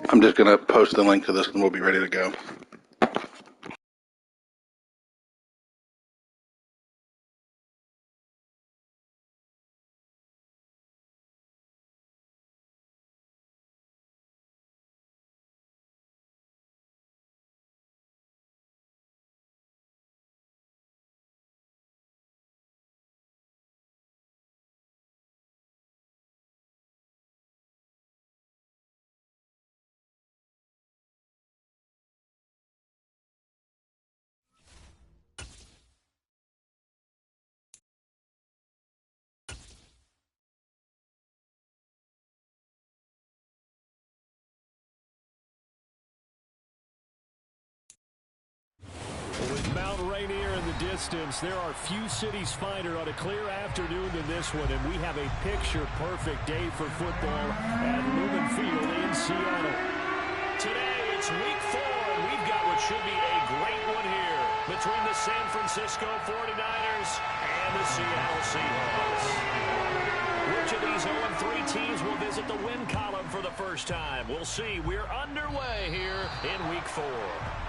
I'm just going to post the link to this and we'll be ready to go. With Mount Rainier in the distance, there are few cities finer on a clear afternoon than this one, and we have a picture-perfect day for football at Lumen Field in Seattle. Today, it's Week 4, and we've got what should be a great one here between the San Francisco 49ers and the Seattle Seahawks. Which of these 0-3 teams will visit the win column for the first time? We'll see. We're underway here in Week 4.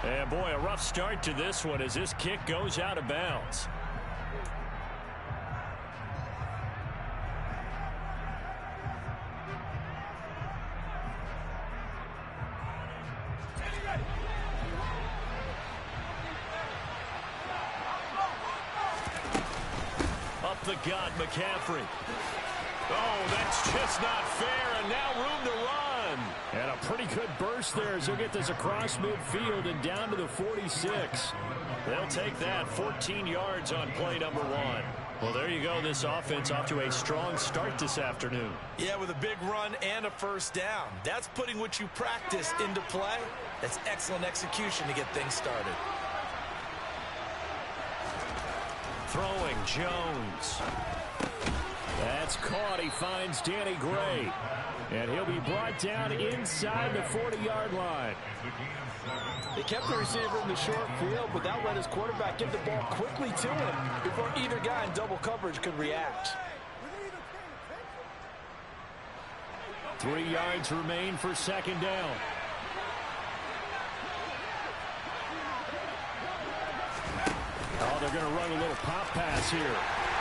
And boy, a rough start to this one as this kick goes out of bounds. Up the gut, McCaffrey. Oh, that's just not fair, and now room to run. And a pretty good burst there as he'll get this across midfield and down to the 46. They'll take that, 14 yards on play number 1. Well, there you go. This offense off to a strong start this afternoon. Yeah, with a big run and a first down. That's putting what you practice into play. That's excellent execution to get things started. Throwing Jones. That's caught. He finds Danny Gray. And he'll be brought down inside the 40-yard line. They kept the receiver in the short field, but that let his quarterback get the ball quickly to him before either guy in double coverage could react. 3 yards remain for second down. Oh, they're going to run a little pop pass here.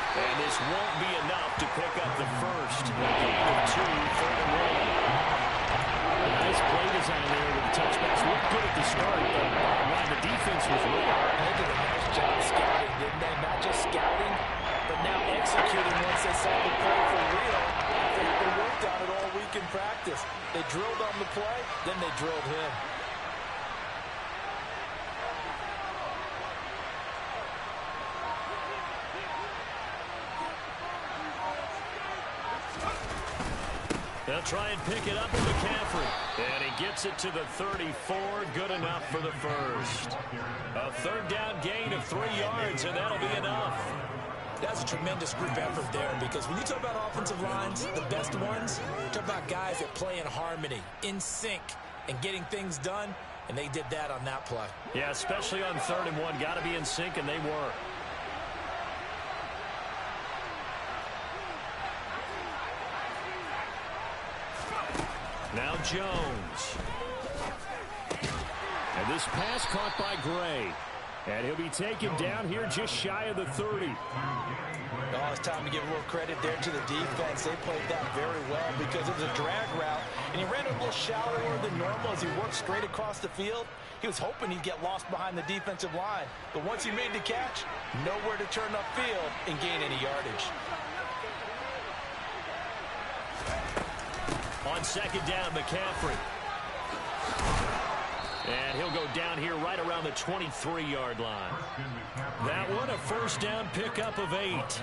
And this won't be enough to pick up the first. A gain of 2, 3rd and 1. Nice play design there with the touchbacks. Looked good at the start, but bottom line, the defense was real. They did a nice job scouting, didn't they? Not just scouting, but now executing once they saw the play for real. They worked on it all week in practice. They drilled on the play, then they drilled him. They'll try and pick it up with McCaffrey. And he gets it to the 34. Good enough for the first. A third down gain of 3 yards, and that'll be enough. That's a tremendous group effort there, because when you talk about offensive lines, the best ones, talk about guys that play in harmony, in sync, and getting things done, and they did that on that play. Yeah, especially on 3rd and 1. Got to be in sync, and they were. Now Jones. And this pass caught by Gray. And he'll be taken down here just shy of the 30. Oh, it's time to give a little credit there to the defense. They played that very well because it was a drag route, and he ran a little shallower than normal as he worked straight across the field. He was hoping he'd get lost behind the defensive line, but once he made the catch, nowhere to turn upfield and gain any yardage. On second down, McCaffrey. And he'll go down here right around the 23-yard line. That one, a first down pickup of 8.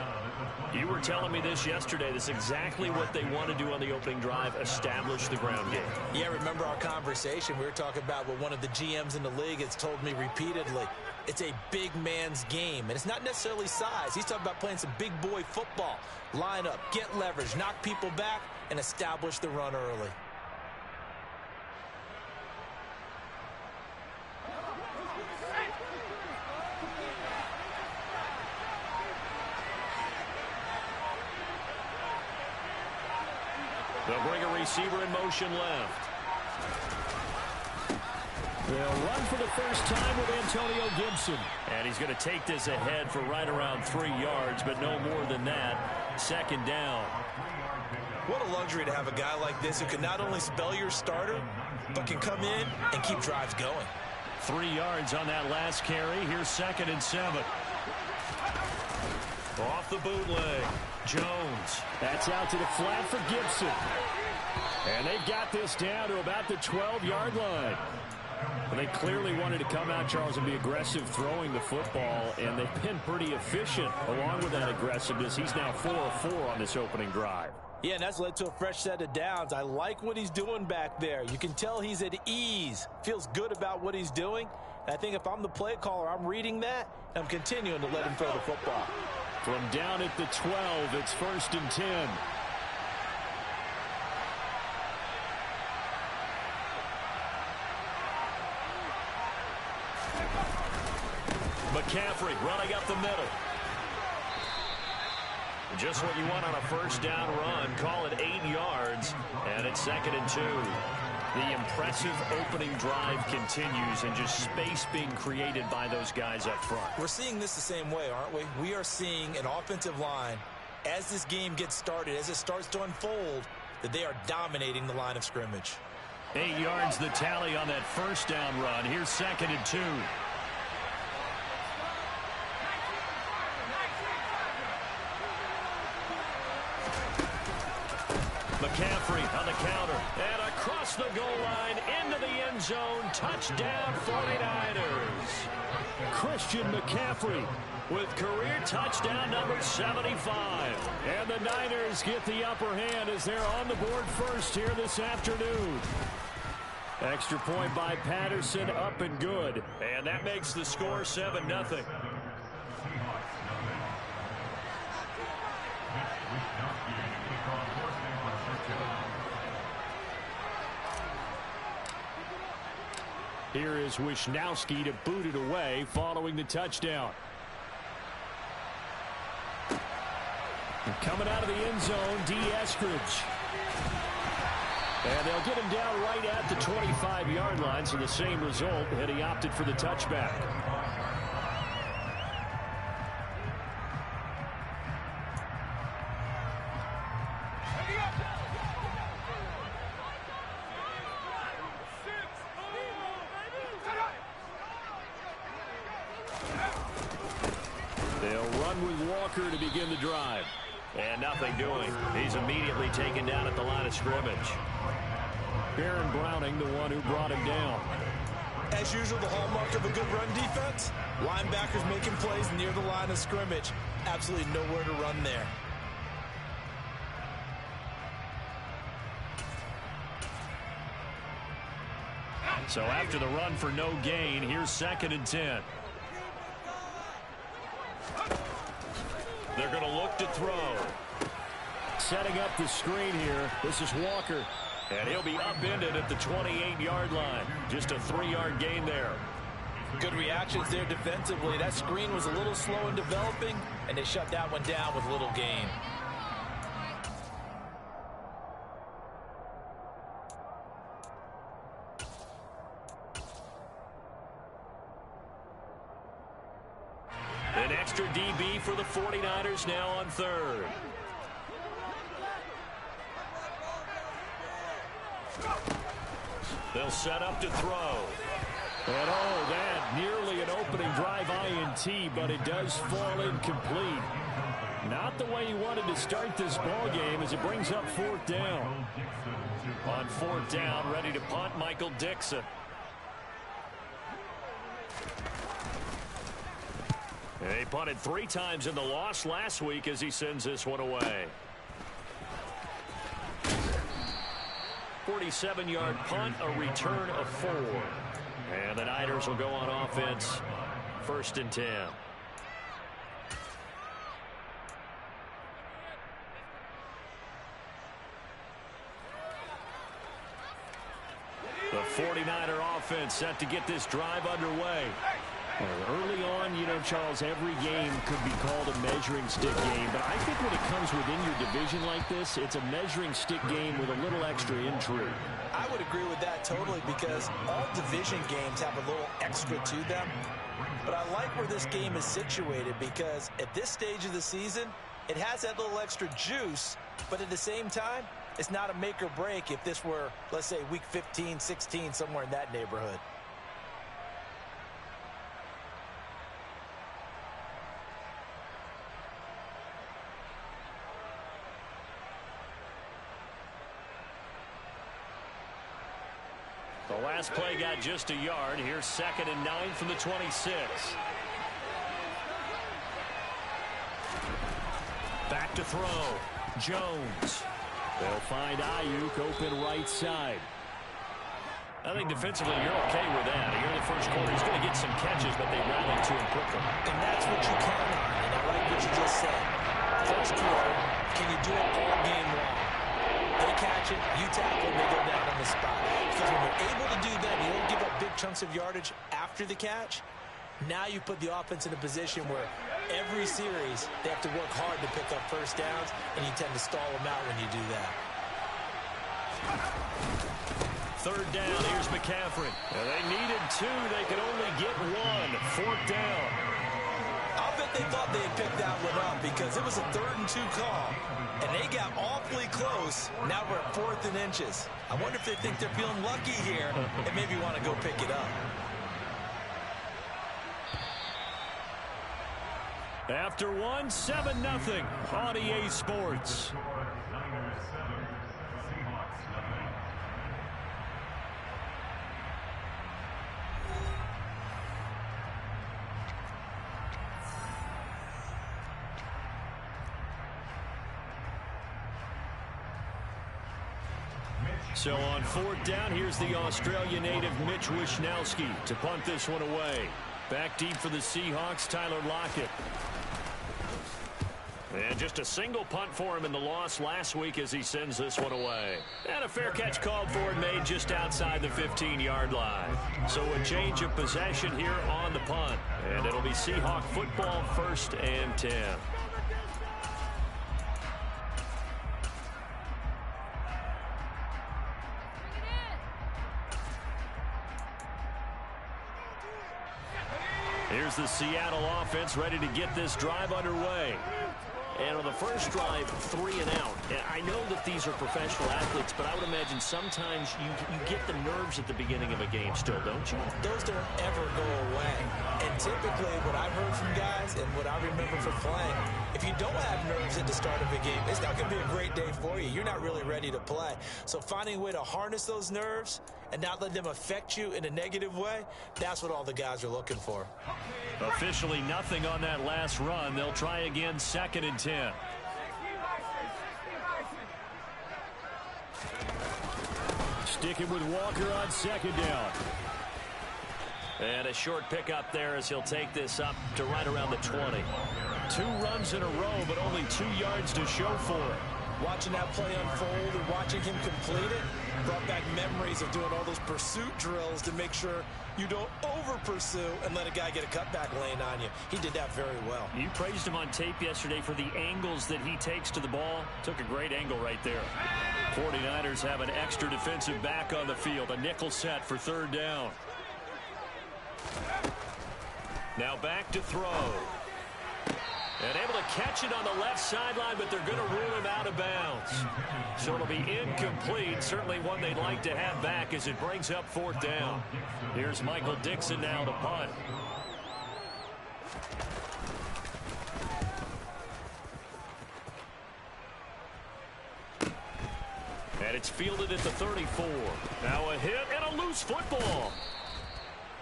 You were telling me this yesterday. This is exactly what they want to do on the opening drive, establish the ground game. Yeah, remember our conversation? We were talking about what one of the GMs in the league has told me repeatedly. It's a big man's game, and it's not necessarily size. He's talking about playing some big boy football. Line up, get leverage, knock people back, and establish the run early. They'll bring a receiver in motion left. They'll run for the first time with Antonio Gibson. And he's going to take this ahead for right around 3 yards, but no more than that. Second down. What a luxury to have a guy like this who can not only spell your starter, but can come in and keep drives going. 3 yards on that last carry. Here's 2nd and 7. Off the bootleg. Jones. That's out to the flat for Gibson. And they've got this down to about the 12-yard line. Well, they clearly wanted to come out, Charles, and be aggressive throwing the football, and they've been pretty efficient along with that aggressiveness. He's now 4 of 4 on this opening drive. Yeah, and that's led to a fresh set of downs. I like what he's doing back there. You can tell he's at ease, feels good about what he's doing. And I think if I'm the play caller, I'm reading that, and I'm continuing to let him throw the football. From down at the 12, it's 1st and 10. McCaffrey running up the middle. Just what you want on a first down run. Call it 8 yards, and it's 2nd and 2. The impressive opening drive continues, and just space being created by those guys up front. We're seeing this the same way, aren't we? We are seeing an offensive line, as this game gets started, as it starts to unfold, that they are dominating the line of scrimmage. 8 yards the tally on that first down run. Here's 2nd and 2. McCaffrey on the counter. And across the goal line into the end zone. Touchdown 49ers. Christian McCaffrey with career touchdown number 75. And the Niners get the upper hand as they're on the board first here this afternoon. Extra point by Patterson, up and good. And that makes the score 7-0. Here is Wisnowski to boot it away following the touchdown. And coming out of the end zone, D. Eskridge. And they'll get him down right at the 25-yard line, so the same result, and he opted for the touchback. They'll run with Walker to begin the drive. And nothing doing. He's immediately taken down at the line of scrimmage. Baron Browning, the one who brought him down. As usual, the hallmark of a good run defense, linebackers making plays near the line of scrimmage. Absolutely nowhere to run there. So after the run for no gain, here's 2nd and 10. They're going to look to throw. Setting up the screen here. This is Walker. And he'll be upended at the 28-yard line. Just a 3-yard gain there. Good reactions there defensively. That screen was a little slow in developing, and they shut that one down with little gain. An extra DB for the 49ers now on 3rd. They'll set up to throw. And oh, that nearly an opening drive INT, but it does fall incomplete. Not the way he wanted to start this ball game as it brings up 4th down. On 4th down, ready to punt, Michael Dixon. He punted 3 times in the loss last week as he sends this one away. 47-yard punt, a return of 4. And the Niners will go on offense, 1st and 10. The 49er offense set to get this drive underway. Well, early on, you know, Charles, every game could be called a measuring stick game. But I think when it comes within your division like this, it's a measuring stick game with a little extra intrigue. I would agree with that totally because all division games have a little extra to them. But I like where this game is situated because at this stage of the season, it has that little extra juice. But at the same time, it's not a make or break if this were, let's say, week 15, 16, somewhere in that neighborhood. The last play got just a yard. Here's 2nd and 9 from the 26. Back to throw. Jones. They'll find Ayuk open right side. I think defensively you're okay with that. Here in the first quarter, he's going to get some catches, but they rallied to him quickly. And that's what you count on, and I like what you just said. First quarter, can you do it all game long? They catch it, you tackle, and they go down on the spot. Because when you're able to do that, you don't give up big chunks of yardage after the catch. Now you put the offense in a position where every series they have to work hard to pick up first downs, and you tend to stall them out when you do that. 3rd down, here's McCaffrey. And they needed 2. They could only get 1. 4th down. I'll bet they thought they had picked that one up because it was a 3rd and 2 call. And they got awfully close. Now we're at 4th and inches. I wonder if they think they're feeling lucky here and maybe want to go pick it up. After 1, 7-0 on EA Sports. So on 4th down, here's the Australia native Mitch Wishnowsky to punt this one away. Back deep for the Seahawks, Tyler Lockett. And just a single punt for him in the loss last week as he sends this one away. And a fair catch called for and made just outside the 15-yard line. So a change of possession here on the punt. And it'll be Seahawk football, 1st and 10. Here's the Seattle offense ready to get this drive underway. And on the first drive, 3 and out. And I know that these are professional athletes, but I would imagine sometimes you get the nerves at the beginning of a game still, don't you? Those don't ever go away. And typically what I've heard from guys and what I remember from playing, if you don't have nerves at the start of a game, it's not going to be a great day for you. You're not really ready to play. So finding a way to harness those nerves and not let them affect you in a negative way, that's what all the guys are looking for. Officially nothing on that last run. They'll try again, 2nd and 10. Sticking with Walker on 2nd down. And a short pickup there as he'll take this up to right around the 20. 2 runs in a row, but only 2 yards to show for it. Watching that play unfold and watching him complete it brought back memories of doing all those pursuit drills to make sure you don't over-pursue and let a guy get a cutback lane on you. He did that very well. You praised him on tape yesterday for the angles that he takes to the ball. Took a great angle right there. 49ers have an extra defensive back on the field. A nickel set for 3rd down. Now back to throw. And able to catch it on the left sideline, but they're going to rule him out of bounds. So it'll be incomplete. Certainly one they'd like to have back as it brings up 4th down. Here's Michael Dixon now to punt. And it's fielded at the 34. Now a hit and a loose football.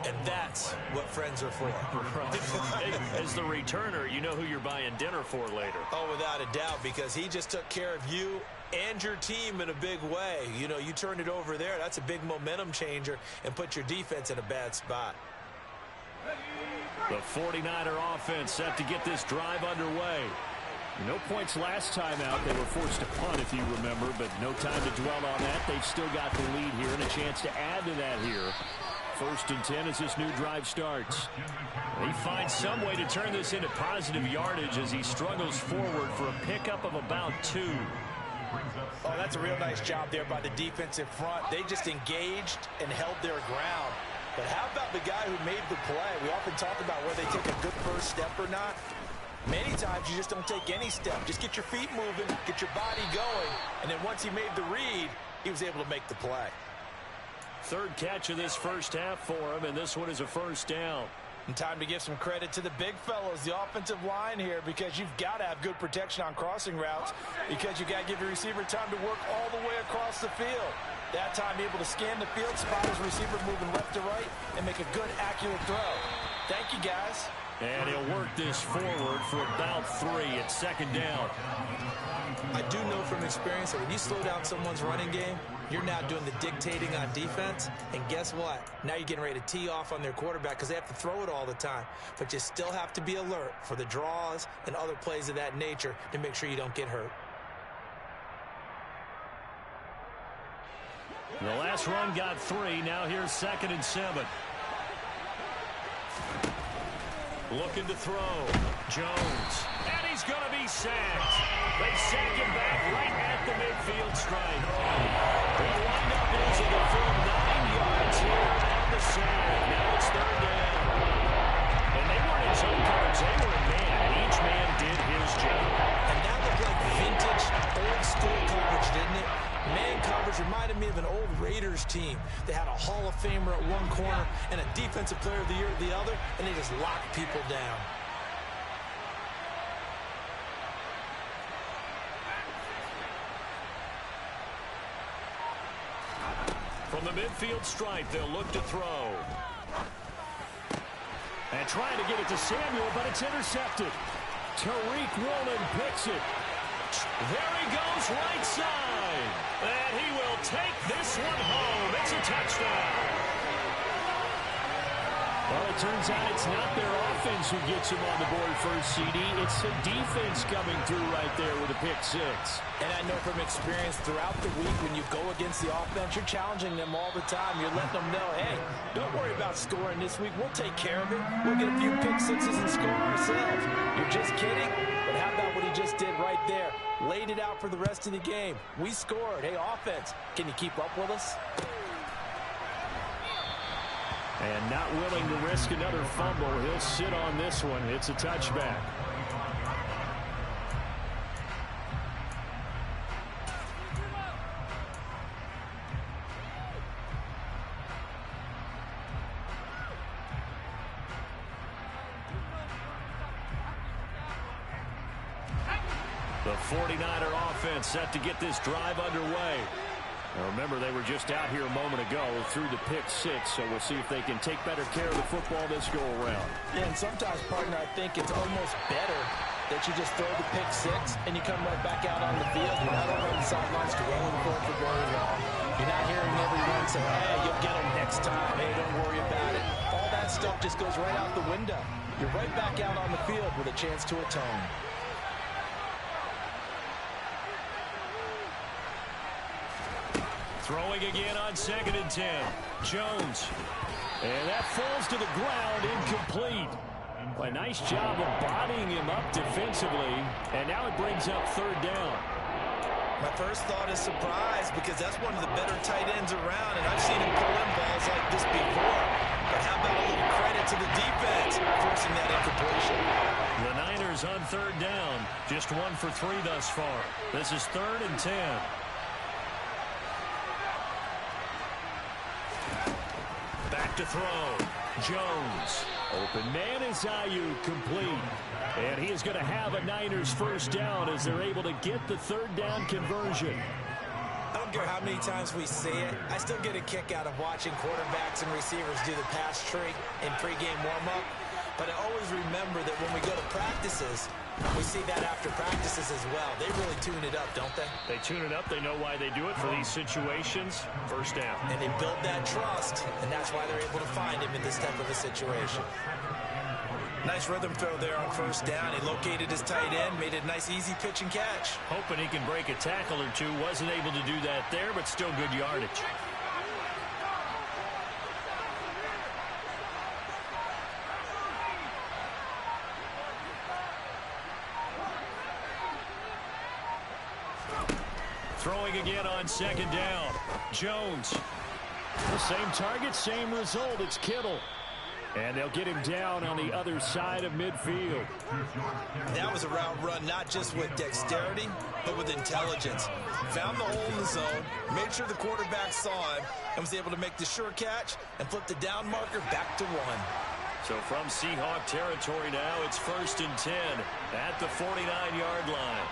And that's what friends are for. Hey, as the returner, you know who you're buying dinner for later. Oh, without a doubt, because he just took care of you and your team in a big way. You know, you turned it over there. That's a big momentum changer and put your defense in a bad spot. The 49er offense set to get this drive underway. No points last time out. They were forced to punt, if you remember, but no time to dwell on that. They've still got the lead here and a chance to add to that here. First and 10 as this new drive starts. He finds some way to turn this into positive yardage as he struggles forward for a pickup of about 2. Oh, that's a real nice job there by the defensive front. They just engaged and held their ground. But how about the guy who made the play? We often talk about whether they take a good first step or not. Many times you just don't take any step. Just get your feet moving, get your body going, and then once he made the read, he was able to make the play. Third catch of this first half for him, and this one is a first down. And time to give some credit to the big fellows, the offensive line here, because you've got to have good protection on crossing routes, because you've got to give your receiver time to work all the way across the field. That time able to scan the field, spot his receiver moving left to right, and make a good, accurate throw. Thank you, guys. And he'll work this forward for about 3 at second down. I do know from experience that when you slow down someone's running game, you're now doing the dictating on defense. And guess what? Now you're getting ready to tee off on their quarterback because they have to throw it all the time. But you still have to be alert for the draws and other plays of that nature to make sure you don't get hurt. The last run got 3. Now here's 2nd and 7. Looking to throw. Jones. And he's going to be sacked. They sack him back right at the midfield stripe. The windup is at the full 9 yards here on the sack. Now it's 3rd down. And they weren't in zone coverage. They were in man. And each man did his job. And that looked like vintage, old-school coverage, didn't it? Man coverage reminded me of an old Raiders team. They had a Hall of Famer at one corner and a Defensive Player of the Year at the other, and they just locked people down. From the midfield stripe, they'll look to throw. And trying to get it to Samuel, but it's intercepted. Tariq Woolen picks it. There he goes, right side. And he will take this one home. It's a touchdown. Well, it turns out it's not their offense who gets him on the board first, CD. It's the defense coming through right there with a pick 6. And I know from experience throughout the week when you go against the offense, you're challenging them all the time. You're letting them know, hey, don't worry about scoring this week. We'll take care of it. We'll get a few pick 6s and score ourselves. You're just kidding? But how about what he just did right there? Laid it out for the rest of the game. We scored. Hey, offense, can you keep up with us? And not willing to risk another fumble. He'll sit on this one. It's a touchback. The 49er offense set to get this drive underway. Now remember, they were just out here a moment ago through the pick 6, so we'll see if they can take better care of the football this go around. Yeah, and sometimes, partner, I think it's almost better that you just throw the pick 6 and you come right back out on the field. You're not over on the sidelines dwelling for it for very long. You're not hearing everyone say, hey, you'll get them next time. Hey, don't worry about it. All that stuff just goes right out the window. You're right back out on the field with a chance to atone. Throwing again on 2nd and 10. Jones. And that falls to the ground, incomplete. A nice job of bodying him up defensively. And now it brings up 3rd down. My first thought is surprise because that's one of the better tight ends around, and I've seen him pull in balls like this before. But how about a little credit to the defense forcing that incompletion? The Niners on 3rd down. Just 1 for 3 thus far. This is 3rd and 10. Back to throw. Jones. Open man is Ayuk, complete. And he is going to have a Niners first down as they're able to get the 3rd down conversion. I don't care how many times we see it. I still get a kick out of watching quarterbacks and receivers do the pass trick in pregame warm-up. But I always remember that when we go to practices, we see that after practices as well. They really tune it up, don't they? They tune it up. They know why they do it for these situations. First down. And they build that trust, and that's why they're able to find him in this type of a situation. Nice rhythm throw there on 1st down. He located his tight end, made it a nice, easy pitch and catch. Hoping he can break a tackle or two. Wasn't able to do that there, but still good yardage. Throwing again on second down. Jones. The same target, same result. It's Kittle. And they'll get him down on the other side of midfield. That was a route run not just with dexterity, but with intelligence. Found the hole in the zone, made sure the quarterback saw him, and was able to make the sure catch and flip the down marker back to 1. So from Seahawk territory now, it's 1st and 10 at the 49-yard line.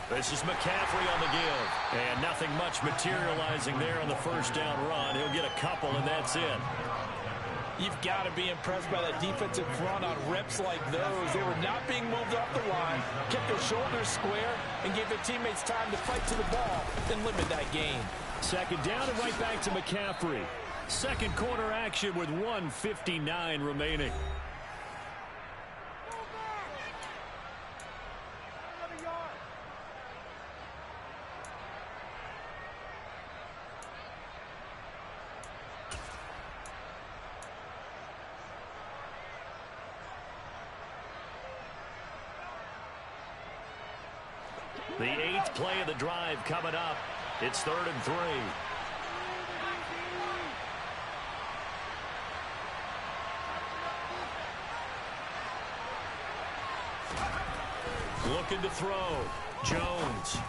This is McCaffrey on the give. And nothing much materializing there on the first down run. He'll get a couple, and that's it. You've got to be impressed by that defensive front on reps like those. They were not being moved off the line, kept their shoulders square, and gave their teammates time to fight to the ball and limit that gain. Second down and right back to McCaffrey. Second quarter action with 1:59 remaining. The 8th play of the drive coming up. It's 3rd and 3. Looking to throw. Jones.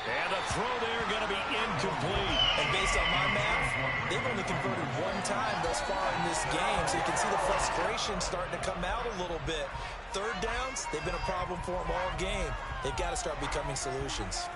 And a throw there going to be incomplete. And based on my math, they've only converted 1 time thus far in this game, so you can see the frustration starting to come out a little bit. Third downs, they've been a problem for them all game. They've got to start becoming solutions.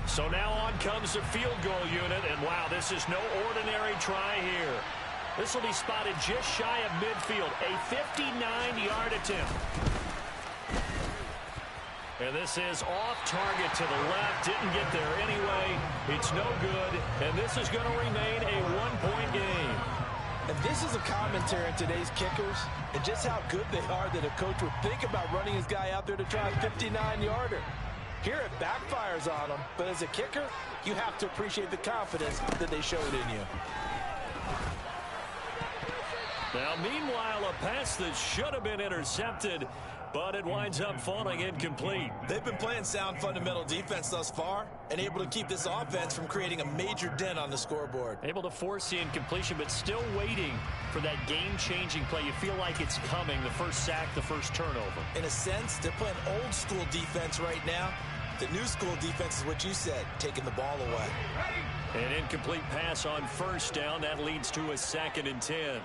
So now on comes the field goal unit, and wow, this is no ordinary try here. This will be spotted just shy of midfield, a 59-yard attempt. And this is off target to the left, didn't get there anyway. It's no good, and this is going to remain a 1-point game. And this is a commentary on today's kickers and just how good they are that a coach would think about running his guy out there to try a 59-yarder. Here it backfires on them, but as a kicker, you have to appreciate the confidence that they showed in you. Now, meanwhile, a pass that should have been intercepted, but it winds up falling incomplete. They've been playing sound fundamental defense thus far and able to keep this offense from creating a major dent on the scoreboard. Able to force the incompletion, but still waiting for that game-changing play. You feel like it's coming, the first sack, the first turnover. In a sense, they're playing old-school defense right now. The new school defense is what you said, taking the ball away. An incomplete pass on first down. That leads to a 2nd and 10.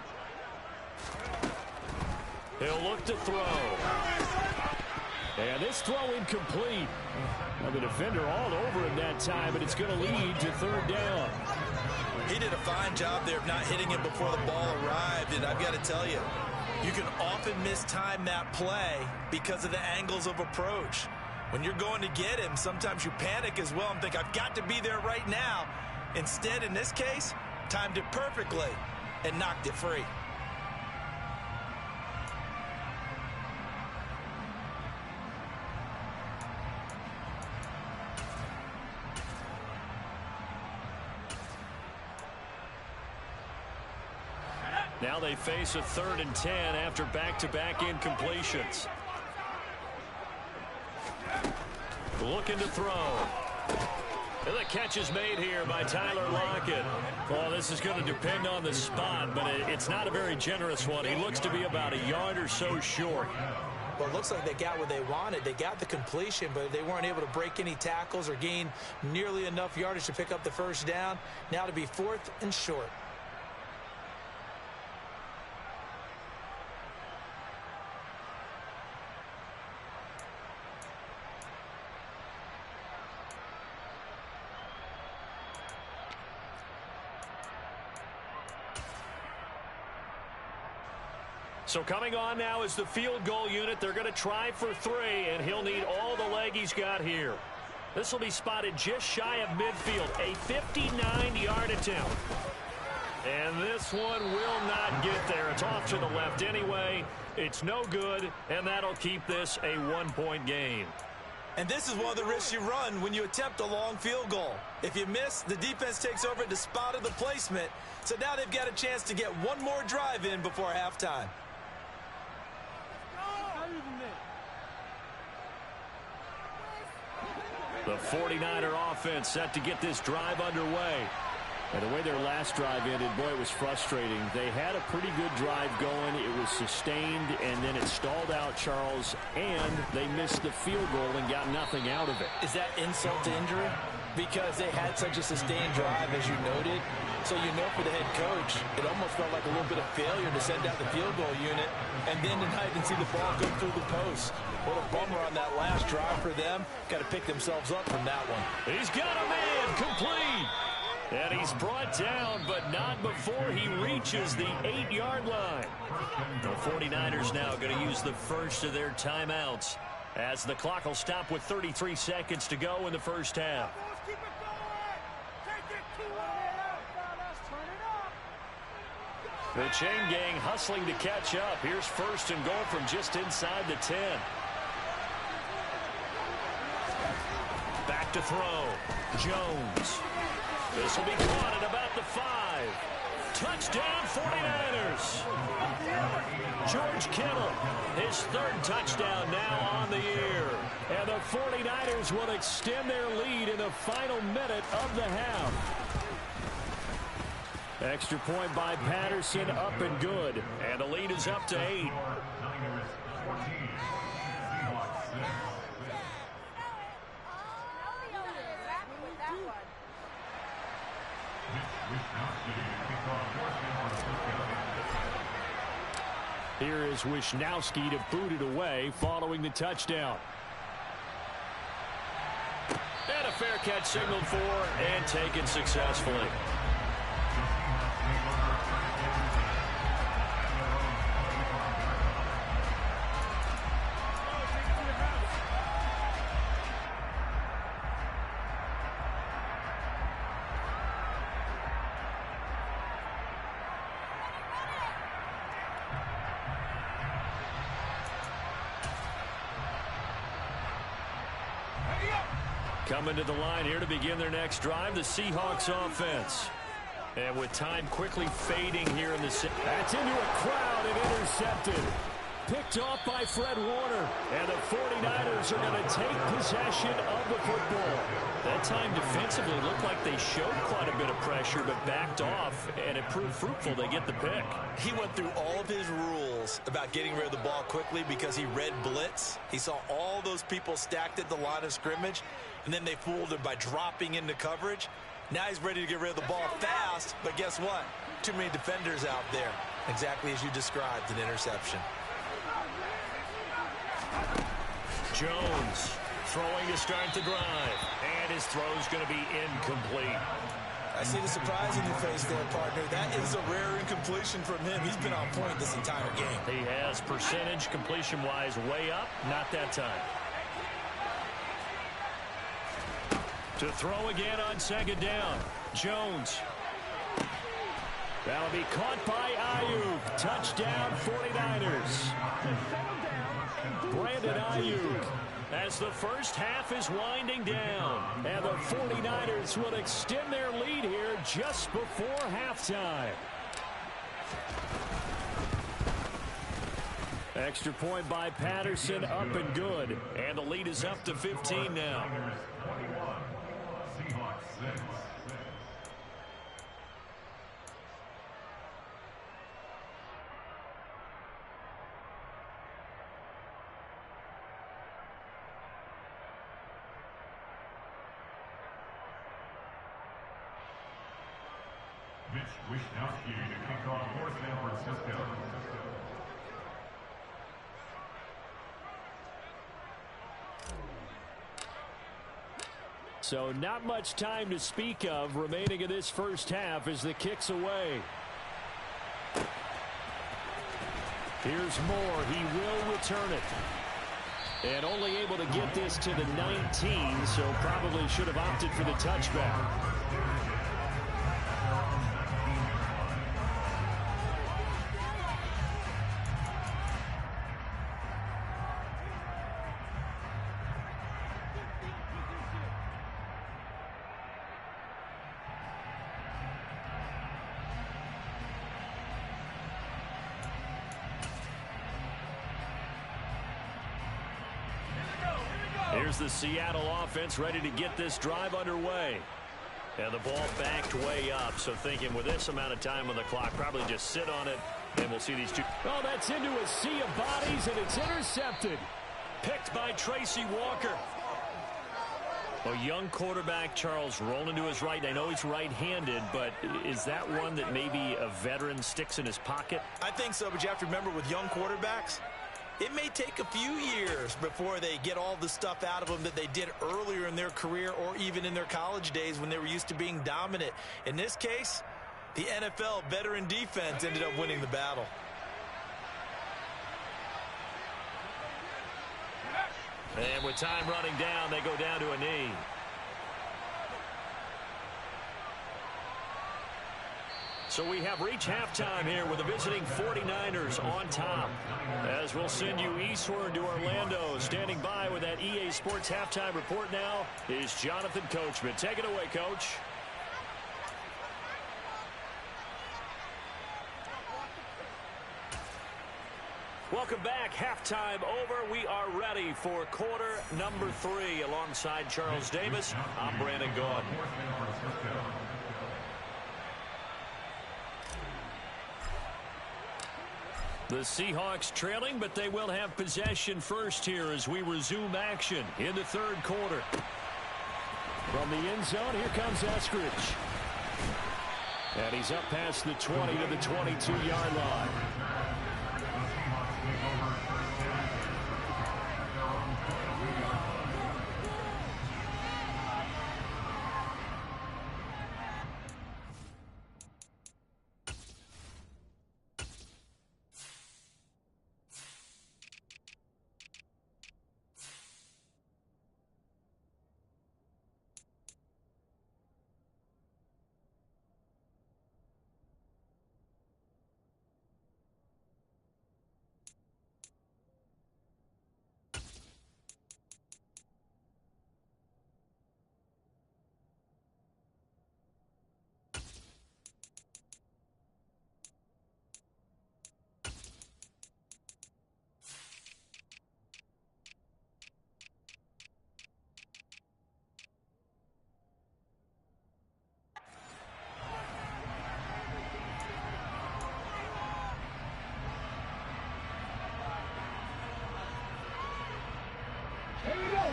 He'll look to throw. And this throw incomplete. Now the defender all over him that time, but it's going to lead to 3rd down. He did a fine job there of not hitting him before the ball arrived, and I've got to tell you, you can often mistime that play because of the angles of approach. When you're going to get him, sometimes you panic as well and think, I've got to be there right now. Instead, in this case, timed it perfectly and knocked it free. Now they face a 3rd and 10 after back-to-back incompletions. Looking to throw. And the catch is made here by Tyler Lockett. Well, this is going to depend on the spot, but it's not a very generous one. He looks to be about a yard or so short. Well, it looks like they got what they wanted. They got the completion, but they weren't able to break any tackles or gain nearly enough yardage to pick up the first down. Now to be 4th and short. So coming on now is the field goal unit. They're going to try for 3, and he'll need all the leg he's got here. This will be spotted just shy of midfield, a 59-yard attempt. And this one will not get there. It's off to the left anyway. It's no good, and that'll keep this a 1-point game. And this is one of the risks you run when you attempt a long field goal. If you miss, the defense takes over at the spot of the placement. So now they've got a chance to get one more drive in before halftime. The 49er offense set to get this drive underway. And the way their last drive ended, boy, it was frustrating. They had a pretty good drive going. It was sustained, and then it stalled out, Charles, and they missed the field goal and got nothing out of it. Is that insult to injury? Because they had such a sustained drive, as you noted. So you know for the head coach, it almost felt like a little bit of failure to send out the field goal unit, and then tonight and see the ball go through the post. What a bummer on that last drive for them. Got to pick themselves up from that one. He's got a man complete. And he's brought down, but not before he reaches the 8-yard line. The 49ers now going to use the first of their timeouts as the clock will stop with 33 seconds to go in the first half. The chain gang hustling to catch up. Here's first and goal from just inside the 10. Back to throw. Jones. This will be caught at about the 5. Touchdown 49ers. George Kittle, his 3rd touchdown now on the year. And the 49ers will extend their lead in the final minute of the half. Extra point by Patterson, up and good. And the lead is up to 8. Here is Wisnowski to boot it away following the touchdown. And a fair catch signaled for and taken successfully. Coming to the line here to begin their next drive, the Seahawks offense. And with time quickly fading here in the... That's into a crowd and intercepted. Picked off by Fred Warner. And the 49ers are going to take possession of the football. That time defensively looked like they showed quite a bit of pressure but backed off, and it proved fruitful. They get the pick. He went through all of his rules about getting rid of the ball quickly because he read blitz. He saw all those people stacked at the line of scrimmage, and then they fooled him by dropping into coverage. Now he's ready to get rid of the ball fast, but guess what? Too many defenders out there. Exactly as you described, an interception. Jones throwing to start the drive, and his throw's going to be incomplete. I see the surprise in your face there, partner. That is a rare incompletion from him. He's been on point this entire game. He has percentage completion-wise way up, not that time. To throw again on second down. Jones. That'll be caught by Ayuk. Touchdown 49ers. Brandon Ayuk as the first half is winding down. And the 49ers will extend their lead here just before halftime. Extra point by Patterson, up and good. And the lead is up to 15 now. Wisnowski to kick off for San Francisco. So not much time to speak of remaining in this first half as the kick's away. Here's Moore. He will return it. And only able to get this to the 19, so probably should have opted for the touchback. Here's the Seattle offense ready to get this drive underway. And the ball backed way up, so thinking with this amount of time on the clock, probably just sit on it, and we'll see these two. Oh, that's into a sea of bodies, and it's intercepted. Picked by Tracy Walker. A young quarterback, Charles, rolling to his right. I know he's right-handed, but is that one that maybe a veteran sticks in his pocket? I think so, but you have to remember with young quarterbacks, it may take a few years before they get all the stuff out of them that they did earlier in their career or even in their college days when they were used to being dominant. In this case, the NFL veteran defense ended up winning the battle. And with time running down, they go down to a knee. So we have reached halftime here with the visiting 49ers on top. As we'll send you eastward to Orlando. Standing by with that EA Sports halftime report now is Jonathan Coachman. Take it away, Coach. Welcome back. Halftime over. We are ready for quarter number 3. Alongside Charles Davis, I'm Brandon Gaudin. The Seahawks trailing, but they will have possession first here as we resume action in the third quarter. From the end zone, here comes Eskridge. And he's up past the 20 to the 22-yard line.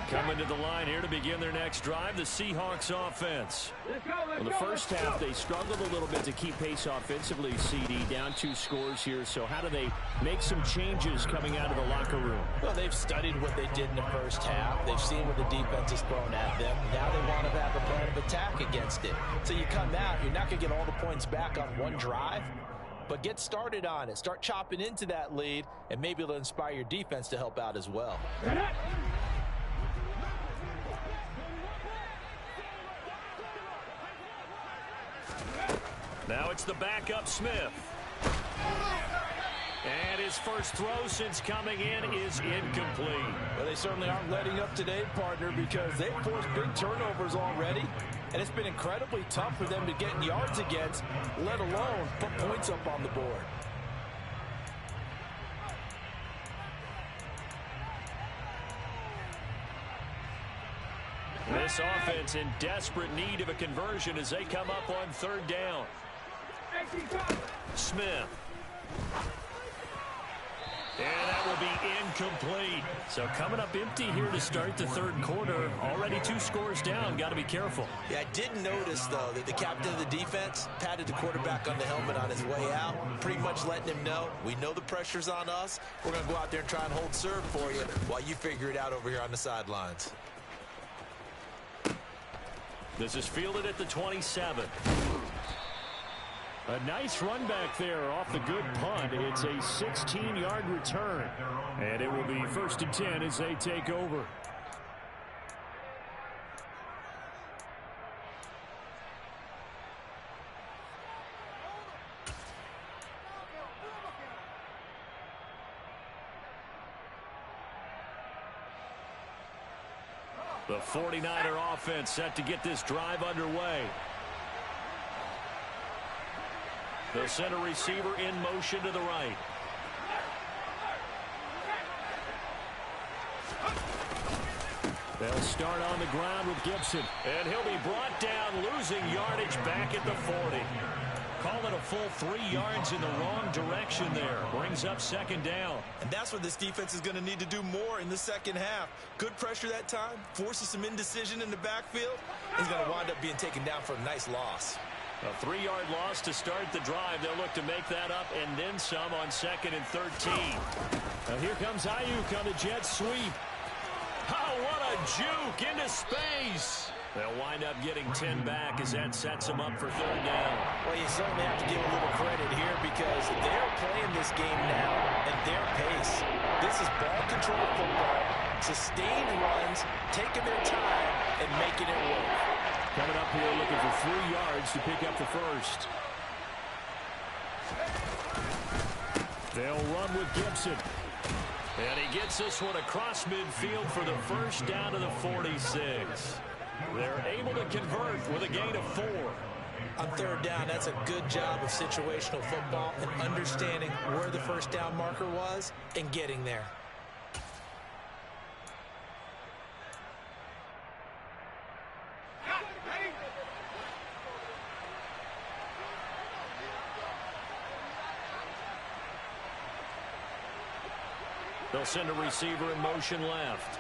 Coming to the line here to begin their next drive, the Seahawks offense. In the first half, they struggled a little bit to keep pace offensively, CD, down 2 scores here. So how do they make some changes coming out of the locker room? Well, they've studied what they did in the first half. They've seen what the defense has thrown at them. Now they want to have a plan of attack against it. So you come out, you're not going to get all the points back on one drive, but get started on it. Start chopping into that lead, and maybe it'll inspire your defense to help out as well. Now it's the backup Smith. And his first throw since coming in is incomplete. Well, they certainly aren't letting up today, partner, because they've forced big turnovers already. And it's been incredibly tough for them to get yards against, let alone put points up on the board. This offense in desperate need of a conversion as they come up on third down. Smith. And that will be incomplete. So coming up empty here to start the third quarter. Already 2 scores down. Got to be careful. Yeah, I did notice, though, that the captain of the defense patted the quarterback on the helmet on his way out, pretty much letting him know, we know the pressure's on us. We're going to go out there and try and hold serve for you while you figure it out over here on the sidelines. This is fielded at the 27. A nice run back there off the good punt. It's a 16-yard return. And it will be 1st and 10 as they take over. The 49er offense set to get this drive underway. They'll send a receiver in motion to the right. They'll start on the ground with Gibson. And he'll be brought down, losing yardage back at the 40. Call it a full 3 yards in the wrong direction there. Brings up 2nd down. And that's what this defense is going to need to do more in the second half. Good pressure that time, forces some indecision in the backfield. He's going to wind up being taken down for a nice loss. A 3-yard loss to start the drive. They'll look to make that up and then some on 2nd and 13. Now here comes Ayuk on the jet sweep. Oh, what a juke into space. They'll wind up getting 10 back as that sets them up for 3rd down. Well, you certainly have to give a little credit here because they're playing this game now at their pace. This is ball control football, sustained runs, taking their time, and making it work. Coming up here looking for 3 yards to pick up the first. They'll run with Gibson. And he gets this one across midfield for the first down to the 46. They're able to convert with a gain of 4. On 3rd down, that's a good job of situational football and understanding where the first down marker was and getting there. They'll send a receiver in motion left.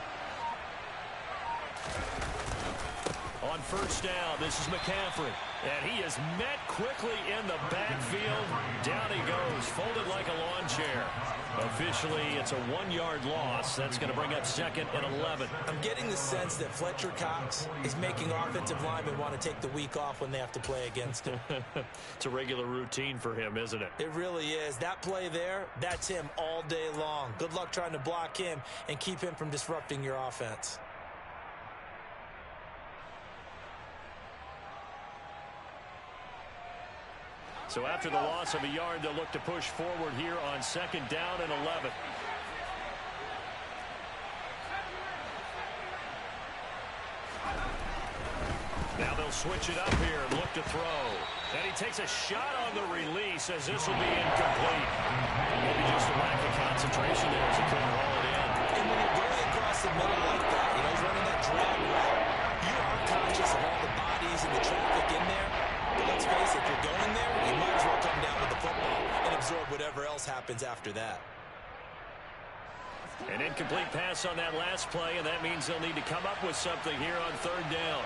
On 1st down, this is McCaffrey. And he is met quickly in the backfield. Down he goes, folded like a lawn chair. Officially, it's a 1-yard loss. That's going to bring up 2nd and 11. I'm getting the sense that Fletcher Cox is making offensive linemen want to take the week off when they have to play against him. It's a regular routine for him, isn't it? It really is. That play there, that's him all day long. Good luck trying to block him and keep him from disrupting your offense. So after the loss of a yard, they'll look to push forward here on 2nd down and 11. Now they'll switch it up here and look to throw. And he takes a shot on the release as this will be incomplete. Maybe just a lack of concentration there as he couldn't haul it in. And when you're going across the middle like that, you know, he's running that drag route, you are conscious of all the bodies and the traffic in there. But let's face it, if you're going there, you might as well come down with the football and absorb whatever else happens after that. An incomplete pass on that last play, and that means they'll need to come up with something here on 3rd down.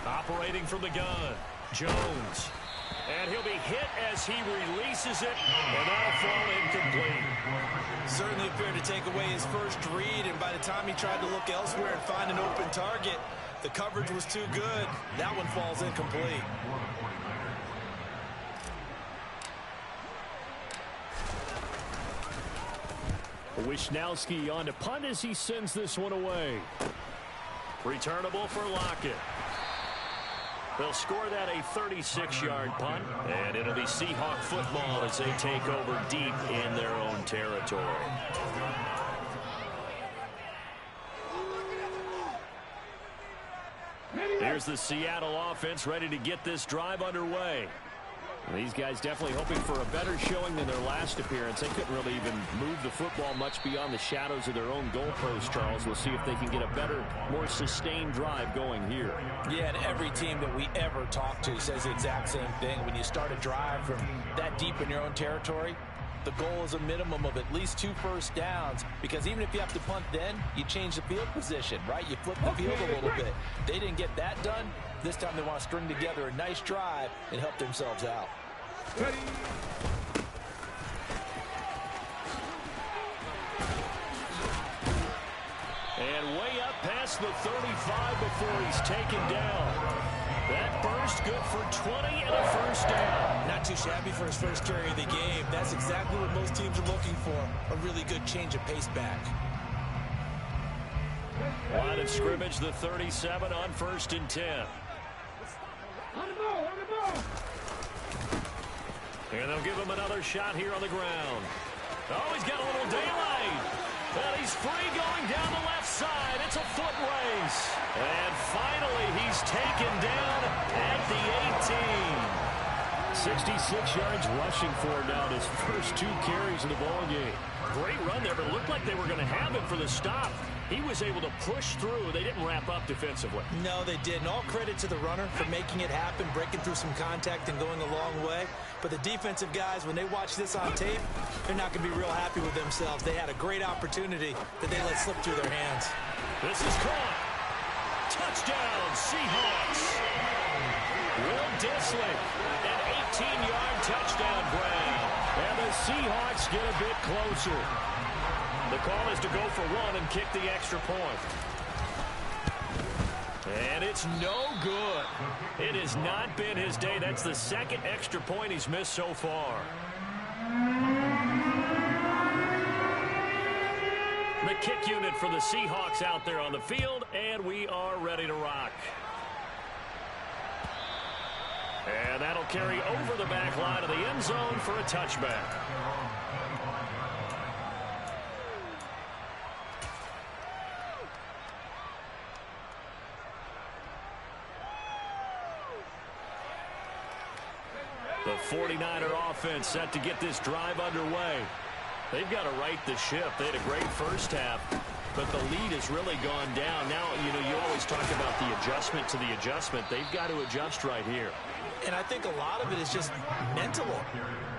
Operating from the gun, Jones. And he'll be hit as he releases it, and that'll fall incomplete. Certainly appeared to take away his first read, and by the time he tried to look elsewhere and find an open target, the coverage was too good. That one falls incomplete. Wisnowski on to punt as he sends this one away. Returnable for Lockett. They'll score that a 36-yard punt, and it'll be Seahawk football as they take over deep in their own territory. Here's the Seattle offense ready to get this drive underway. These guys definitely hoping for a better showing than their last appearance. They couldn't really even move the football much beyond the shadows of their own goalpost, Charles. We'll see if they can get a better, more sustained drive going here. Yeah, and every team that we ever talk to says the exact same thing. When you start a drive from that deep in your own territory, the goal is a minimum of at least 2 first downs, because even if you have to punt then, you change the field position, right? You flip the field a little bit. They didn't get that done. This time they want to string together a nice drive and help themselves out. And way up past the 35 before he's taken down. That burst good for 20 and a first down. Not too shabby for his first carry of the game. That's exactly what most teams are looking for. A really good change of pace back. Line of scrimmage, the 37 on 1st and 10. And they'll give him another shot here on the ground. Oh, he's got a little daylight. And he's free going down the left side. It's a foot race. And finally, he's taken down at the 18. 66 yards rushing for him now in his first 2 carries of the ball game. Great run there, but it looked like they were going to have him for the stop. He was able to push through. They didn't wrap up defensively. No, they didn't. All credit to the runner for making it happen, breaking through some contact and going a long way. But the defensive guys, when they watch this on tape, they're not going to be real happy with themselves. They had a great opportunity that they let slip through their hands. This is caught. Touchdown, Seahawks. Will Dissling, an 18-yard touchdown grab. And the Seahawks get a bit closer. The call is to go for 1 and kick the extra point. And it's no good. It has not been his day. That's the 2nd extra point he's missed so far. The kick unit for the Seahawks out there on the field, and we are ready to rock. And that'll carry over the back line of the end zone for a touchback. The 49er offense set to get this drive underway. They've got to right the ship. They had a great first half, but the lead has really gone down. Now, you always talk about the adjustment to the adjustment. They've got to adjust right here. And I think a lot of it is just mental.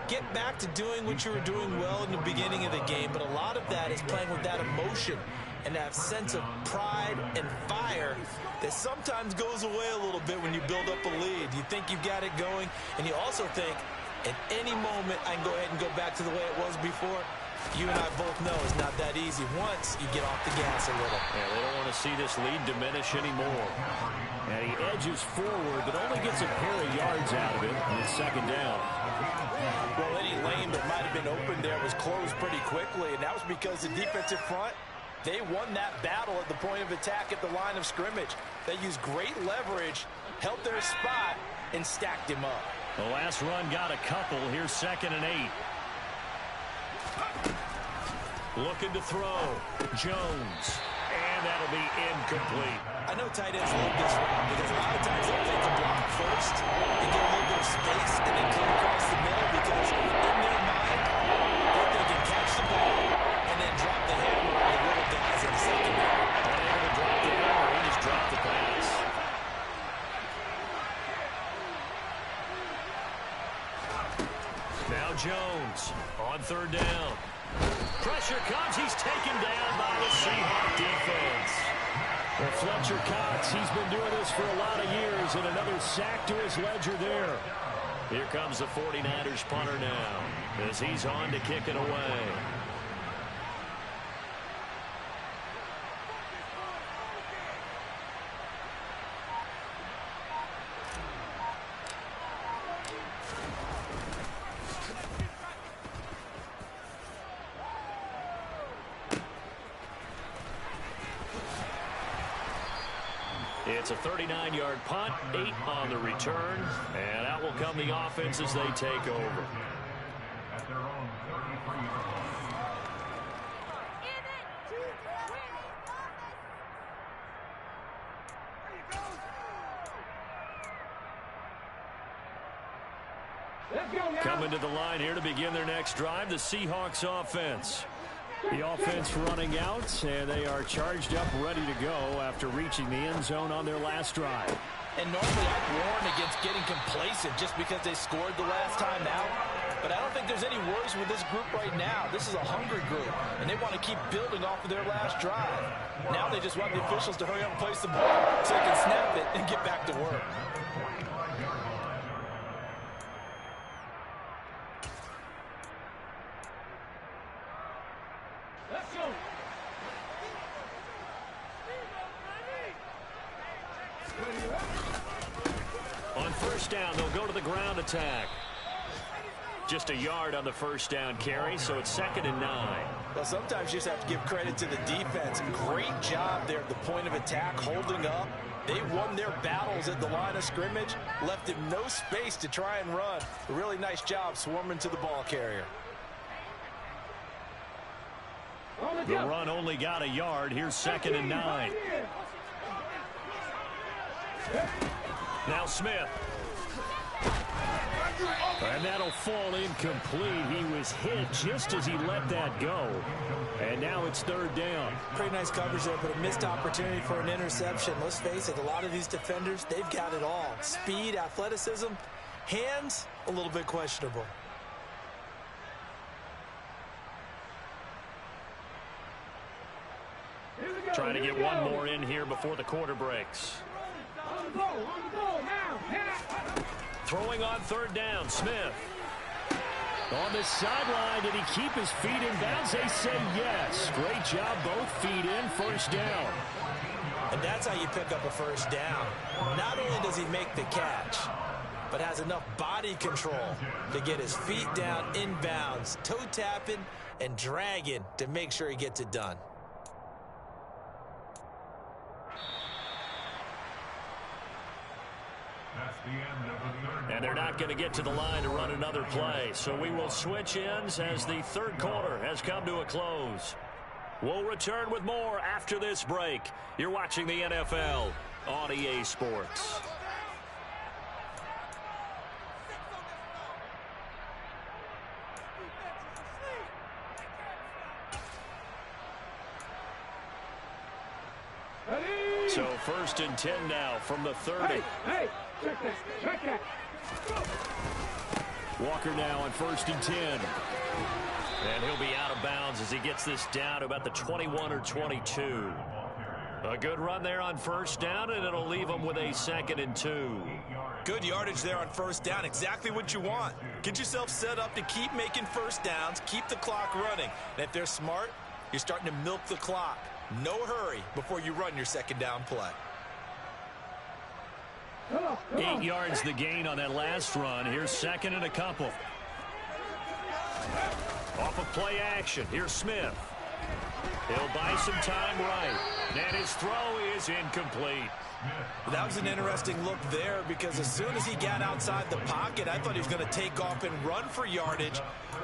Get back to doing what you were doing well in the beginning of the game, but a lot of that is playing with that emotion and that sense of pride and fire that sometimes goes away a little bit when you build up a lead. You think you've got it going, and you also think at any moment I can go ahead and go back to the way it was before. You and I both know it's not that easy once you get off the gas a little. Yeah, they don't want to see this lead diminish anymore. And he edges forward, but only gets a pair of yards out of it, and it's 2nd down. Well, any lane that might have been open there was closed pretty quickly, and that was because the defensive front, they won that battle at the point of attack at the line of scrimmage. They used great leverage, held their spot, and stacked him up. The last run got a couple. Here's 2nd and 8. Looking to throw. Jones. And that'll be incomplete. I know tight ends love this route because a lot of times they'll take a block first and get a little bit of space and then come across the middle because in their mind, they can catch the ball and then drop the hammer on the little guys in the secondary. Unable to drop the hammer, he just dropped the pass. Now Jones on 3rd down. Pressure comes. He's taken down by the Seahawks defense. Well, Fletcher Cox, he's been doing this for a lot of years, and another sack to his ledger there. Here comes the 49ers punter now as he's on to kick it away. It's a 39-yard punt, 8 on the return, and out will come the offense as they take over. At their own 33-yard line. Coming to the line here to begin their next drive, the Seahawks offense. The offense running out, and they are charged up, ready to go after reaching the end zone on their last drive. And normally I warn against getting complacent just because they scored the last time out. But I don't think there's any worries with this group right now. This is a hungry group, and they want to keep building off of their last drive. Now they just want the officials to hurry up and place the ball so they can snap it and get back to work. first down, they'll go to the ground attack. Just a yard on the first down carry, so it's 2nd and 9. Well, sometimes you just have to give credit to the defense. Great job there at the point of attack, holding up. They won their battles at the line of scrimmage, left him no space to try and run. A really nice job swarming to the ball carrier. The run only got a yard. Here's 2nd and 9. Now Smith. And that'll fall incomplete. He was hit just as he let that go. And now it's 3rd down. Pretty nice coverage there, but a missed opportunity for an interception. Let's face it, a lot of these defenders, they've got it all. Speed, athleticism, hands, a little bit questionable. Trying to get one more in here before the quarter breaks. Throwing on 3rd down, Smith. On the sideline, did he keep his feet in bounds? They say yes. Great job, both feet in, 1st down. And that's how you pick up a 1st down. Not only does he make the catch, but has enough body control to get his feet down in bounds, toe tapping and dragging to make sure he gets it done. And they're not going to get to the line to run another play. So we will switch ends as the 3rd quarter has come to a close. We'll return with more after this break. You're watching the NFL on EA Sports. So 1st and 10 now from the 30. Hey, check that. Walker now on 1st and 10. And he'll be out of bounds as he gets this down to about the 21 or 22. A good run there on 1st down, and it'll leave him with a 2nd and 2. Good yardage there on 1st down. Exactly what you want. Get yourself set up to keep making 1st downs, keep the clock running. And if they're smart, you're starting to milk the clock. No hurry before you run your 2nd down play. 8 yards the gain on that last run. Here's 2nd and a couple. Off of play action. Here's Smith. He'll buy some time right. And his throw is incomplete. That was an interesting look there because as soon as he got outside the pocket, I thought he was going to take off and run for yardage.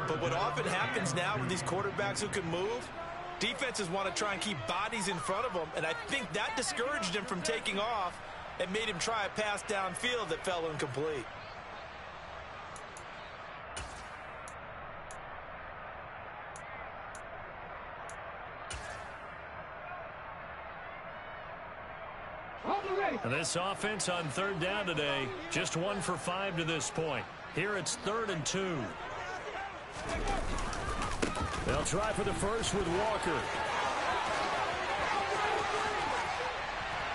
But what often happens now with these quarterbacks who can move, defenses want to try and keep bodies in front of them, and I think that discouraged him from taking off and made him try a pass downfield that fell incomplete. And this offense on 3rd down today, just 1 for 5 to this point. Here it's 3rd and 2. They'll try for the first with Walker.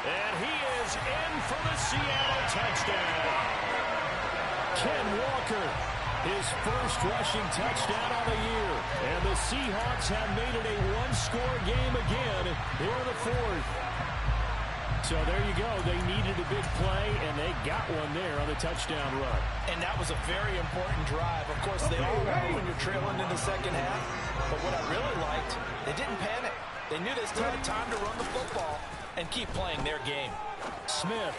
And he is in for the Seattle touchdown. Ken Walker, his first rushing touchdown of the year. And the Seahawks have made it a one-score game again here in the 4th. So there you go. They needed a big play, and they got one there on the touchdown run. And that was a very important drive. Of course, they all know when you're trailing in the second half. But what I really liked, they didn't panic. They knew they still had time to run the football and keep playing their game. Smith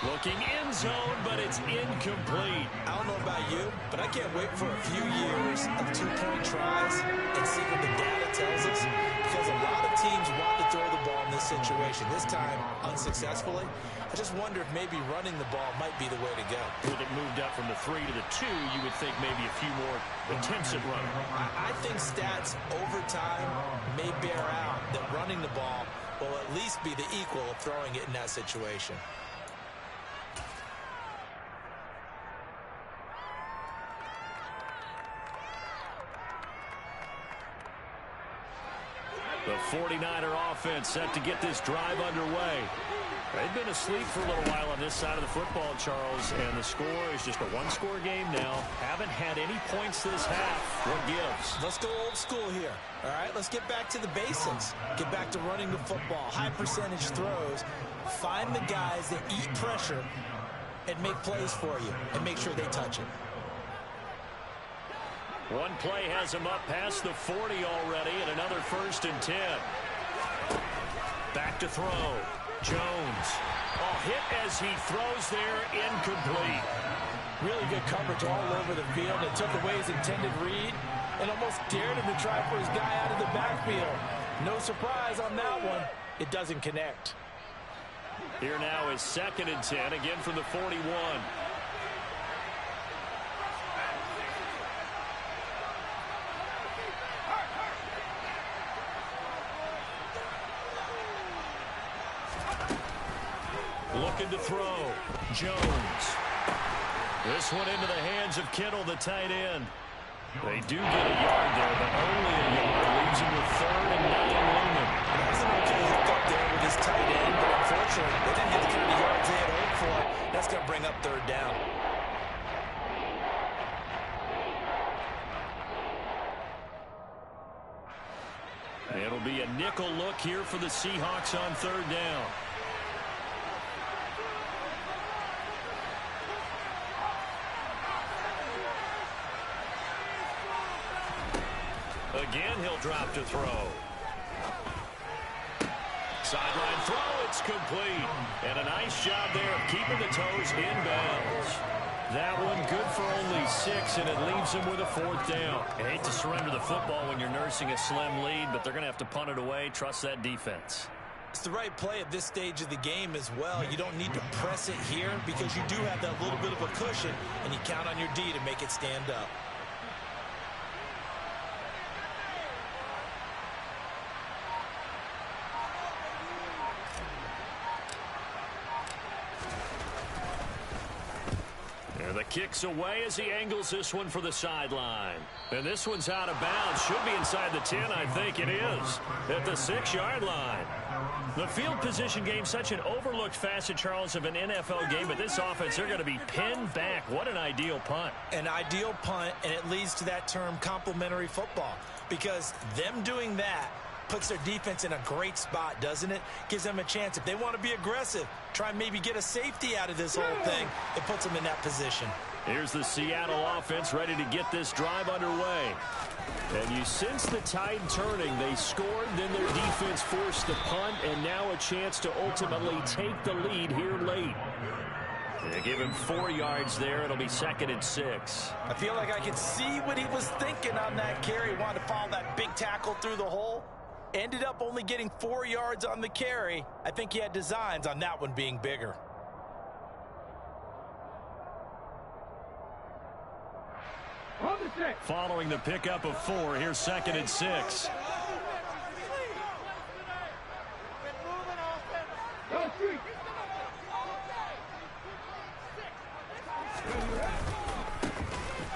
looking end zone, but it's incomplete. I don't know about you, but I can't wait for a few years of two-point tries and see what the data tells us, because a lot of teams want to throw the ball in this situation. This time, unsuccessfully. I just wonder if maybe running the ball might be the way to go. With it moved up from the 3 to the 2, you would think maybe a few more attempts at running. I think stats over time may bear out that running the ball will at least be the equal of throwing it in that situation. The 49er offense set to get this drive underway. They've been asleep for a little while on this side of the football, Charles, and the score is just a one-score game now. Haven't had any points this half. What gives? Let's go old school here. All right, let's get back to the basics. Get back to running the football, high percentage throws. Find the guys that eat pressure and make plays for you and make sure they touch it. One play has him up past the 40 already, and another 1st and 10. Back to throw. Jones. Oh, hit as he throws there, incomplete. Really good coverage all over the field. It took away his intended read and almost dared him to try for his guy out of the backfield. No surprise on that one. It doesn't connect. Here now is 2nd and 10, again from the 41. Looking to throw. Jones. This one into the hands of Kittle, the tight end. They do get a yard there, but only a yard. Leaves him with 3rd and 9 Lumen. That's an okay hook up there with his tight end, but unfortunately, they didn't get the kind of yards they had hoped for. That's going to bring up 3rd down. It'll be a nickel look here for the Seahawks on 3rd down. Again, he'll drop to throw. Sideline throw, it's complete. And a nice job there of keeping the toes inbounds. That one good for only 6, and it leaves him with a 4th down. I hate to surrender the football when you're nursing a slim lead, but they're going to have to punt it away. Trust that defense. It's the right play at this stage of the game as well. You don't need to press it here because you do have that little bit of a cushion, and you count on your D to make it stand up. The kick's away as he angles this one for the sideline. And this one's out of bounds. Should be inside the 10, I think it is. At the 6-yard line. The field position game, such an overlooked facet, Charles, of an NFL game. But this offense, they're going to be pinned back. What an ideal punt. An ideal punt, and it leads to that term complementary football. Because them doing that puts their defense in a great spot, doesn't it? Gives them a chance. If they want to be aggressive, try and maybe get a safety out of this whole thing, it puts them in that position. Here's the Seattle offense ready to get this drive underway. And you sense the tide turning. They scored, then their defense forced the punt, and now a chance to ultimately take the lead here late. They give him 4 yards there. It'll be 2nd and 6. I feel like I can see what he was thinking on that carry. He wanted to follow that big tackle through the hole. Ended up only getting 4 yards on the carry. I think he had designs on that one being bigger. Following the pickup of 4, here's 2nd and 6.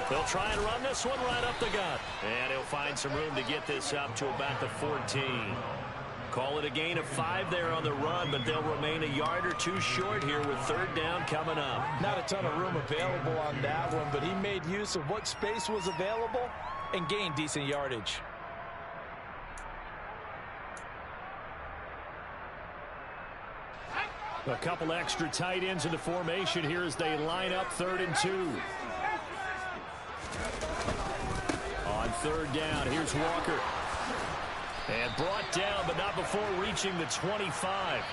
They'll try and run this one right up the gut. And he'll find some room to get this up to about the 14. Call it a gain of 5 there on the run, but they'll remain a yard or 2 short here with 3rd down coming up. Not a ton of room available on that one, but he made use of what space was available and gained decent yardage. A couple extra tight ends in the formation here as they line up 3rd and 2. On 3rd down, here's Walker. And brought down, but not before reaching the 25.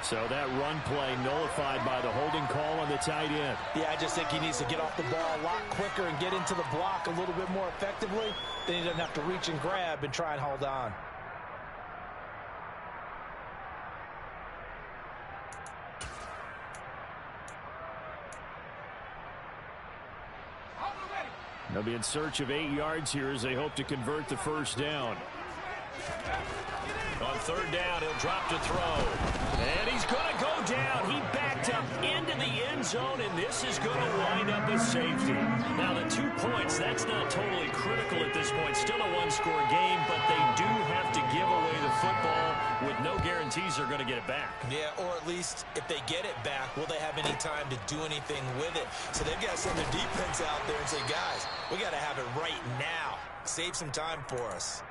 So that run play nullified by the holding call on the tight end. Yeah, I just think he needs to get off the ball a lot quicker and get into the block a little bit more effectively. Then he doesn't have to reach and grab and try and hold on. They'll be in search of 8 yards here as they hope to convert the 1st down. On 3rd down, he'll drop to throw. And he's going to go down. He backed up into the end zone, and this is going to wind up a safety. Now, the 2 points, that's not totally critical at this point. Still a one-score game, but they do have to give away the football with no guarantees they're going to get it back. Yeah, or at least if they get it back, will they have any time to do anything with it? So they've got to send their defense out there and say, guys, we got to have it right now. Save some time for us.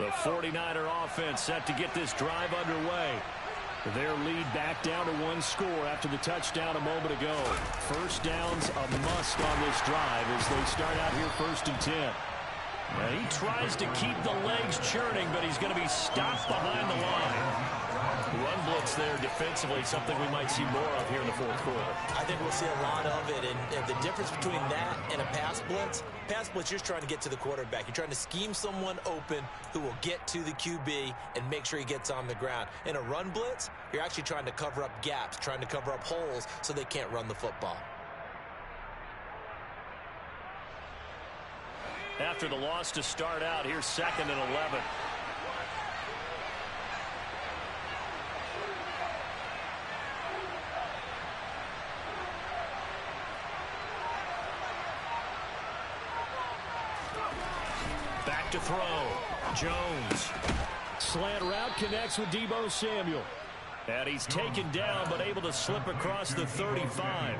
The 49er offense set to get this drive underway. Their lead back down to one score after the touchdown a moment ago. First down's a must on this drive as they start out here 1st and 10. And he tries to keep the legs churning, but he's going to be stopped behind the line. Run blitz there defensively, something we might see more of here in the 4th quarter. I think we'll see a lot of it, and the difference between that and a pass blitz, you're just trying to get to the quarterback. You're trying to scheme someone open who will get to the QB and make sure he gets on the ground. In a run blitz, you're actually trying to cover up gaps, trying to cover up holes so they can't run the football. After the loss to start out, here's 2nd and 11. Back to throw. Jones. Slant route connects with Deebo Samuel. And he's taken down but able to slip across the 35.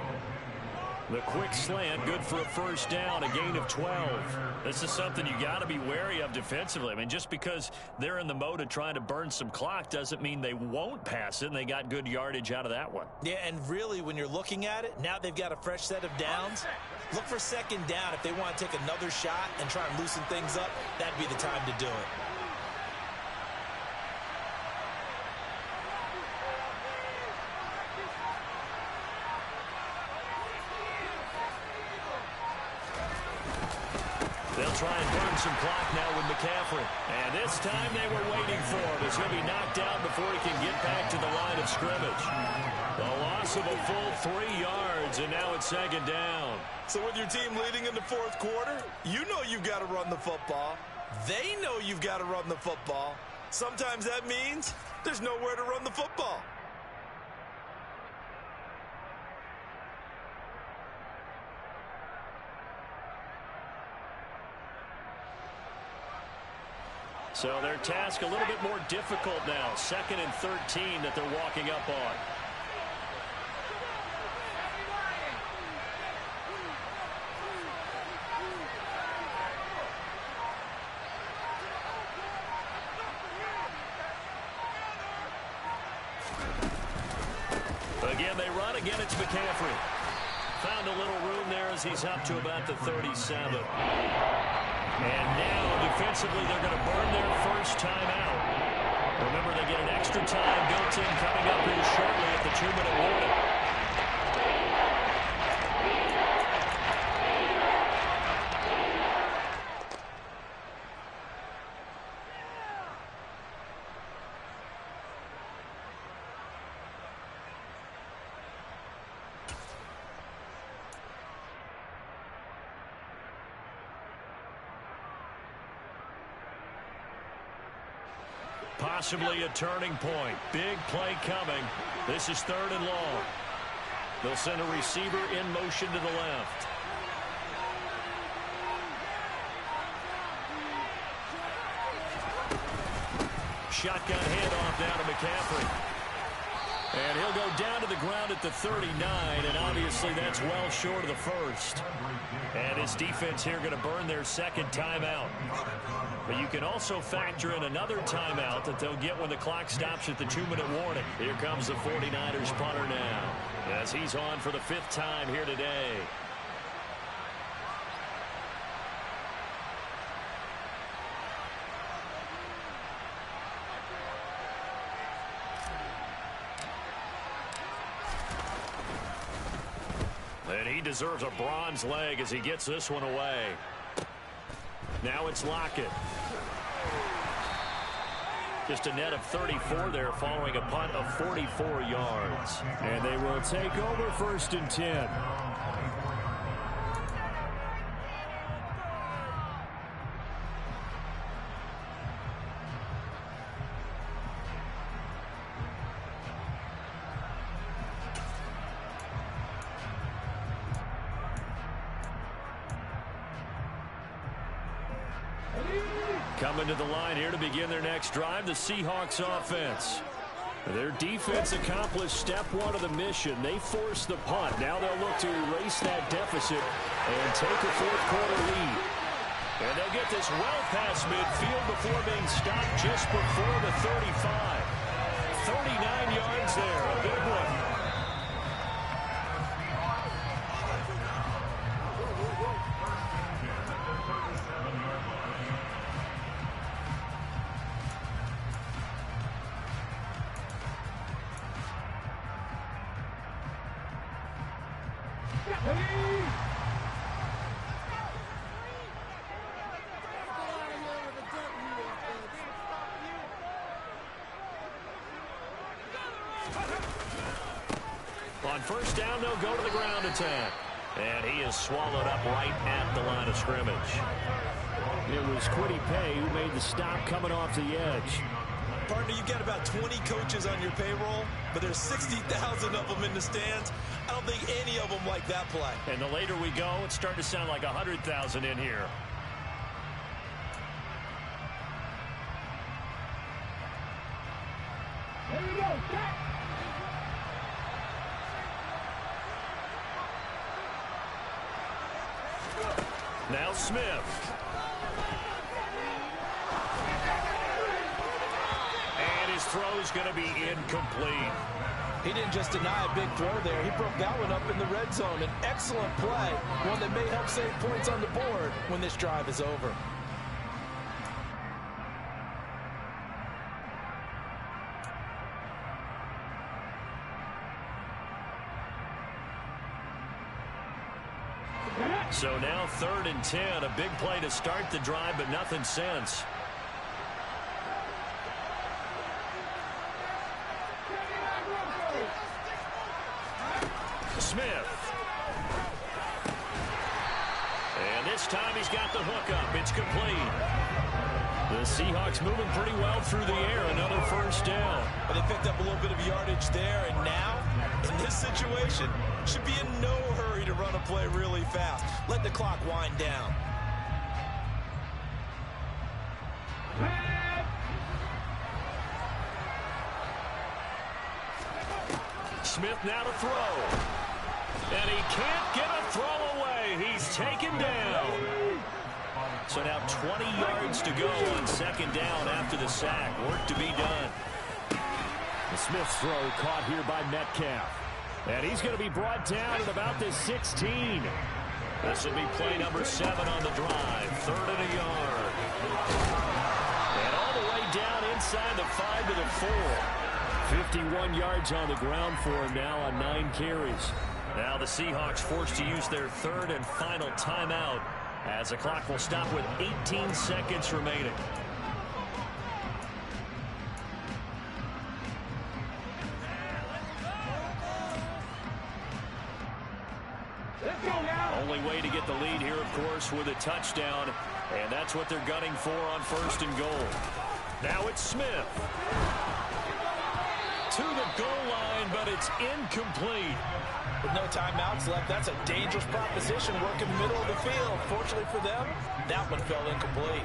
The quick slant, good for a first down, a gain of 12. This is something you got to be wary of defensively. I mean, just because they're in the mode of trying to burn some clock doesn't mean they won't pass it, and they got good yardage out of that one. Yeah, and really, when you're looking at it, now they've got a fresh set of downs. Look for 2nd down. If they want to take another shot and try and loosen things up, that'd be the time to do it. They'll try and burn some clock now with McCaffrey. And this time they were waiting for him as he'll be knocked down before he can get back to the line of scrimmage. The loss of a full 3 yards, and now it's 2nd down. So with your team leading in the 4th quarter, you know you've got to run the football. They know you've got to run the football. Sometimes that means there's nowhere to run the football. So their task a little bit more difficult now. 2nd and 13 that they're walking up on. Again, they run. Again, it's McCaffrey. Found a little room there as he's up to about the 37. And now, defensively, they're going to burn their first time out. Remember, they get an extra time built in coming up here shortly at the 2-minute warning. Possibly a turning point. Big play coming. This is 3rd and long. They'll send a receiver in motion to the left. Shotgun handoff down to McCaffrey. And he'll go down to the ground at the 39, and obviously that's well short of the first. And his defense here going to burn their 2nd timeout. But you can also factor in another timeout that they'll get when the clock stops at the 2-minute warning. Here comes the 49ers punter now, as he's on for the 5th time here today. And he deserves a bronze leg as he gets this one away. Now it's Lockett. Just a net of 34 there following a punt of 44 yards. And they will take over 1st and 10. Coming to the line here to begin their next drive, the Seahawks offense. Their defense accomplished step 1 of the mission. They forced the punt. Now they'll look to erase that deficit and take a 4th quarter lead. And they'll get this well past midfield before being stopped just before the 35. 39 yards there, a big one. On first down, they'll go to the ground attack. And he is swallowed up right at the line of scrimmage. It was Quiddy Pay who made the stop coming off the edge. Partner, you've got about 20 coaches on your payroll, but there's 60,000 of them in the stands. I don't think any of them like that play. And the later we go, it's starting to sound like 100,000 in here. Here we go. Set. Now Smith. And his throw's going to be incomplete. He didn't just deny a big throw there. He broke that one up in the red zone. An excellent play, one that may help save points on the board when this drive is over. So now 3rd and 10, a big play to start the drive, but nothing since. Smith. And this time he's got the hook up. It's complete. The Seahawks moving pretty well through the air. Another first down. But they picked up a little bit of yardage there, and now, in this situation, should be in no hurry to run a play really fast. Let the clock wind down. Smith now to throw. And he can't get a throw away. He's taken down. So now 20 yards to go on 2nd down after the sack. Work to be done. The Smith's throw caught here by Metcalf. And he's going to be brought down at about the 16. This will be play number 7 on the drive. 3rd and a yard. And all the way down inside the 5 to the 4. 51 yards on the ground for him now on 9 carries. Now the Seahawks forced to use their 3rd and final timeout as the clock will stop with 18 seconds remaining. Only way to get the lead here, of course, with a touchdown, and that's what they're gunning for on 1st and goal. Now it's Smith. To the goal line, but it's incomplete. With no timeouts left, that's a dangerous proposition. Work in the middle of the field. Fortunately for them, that one fell incomplete.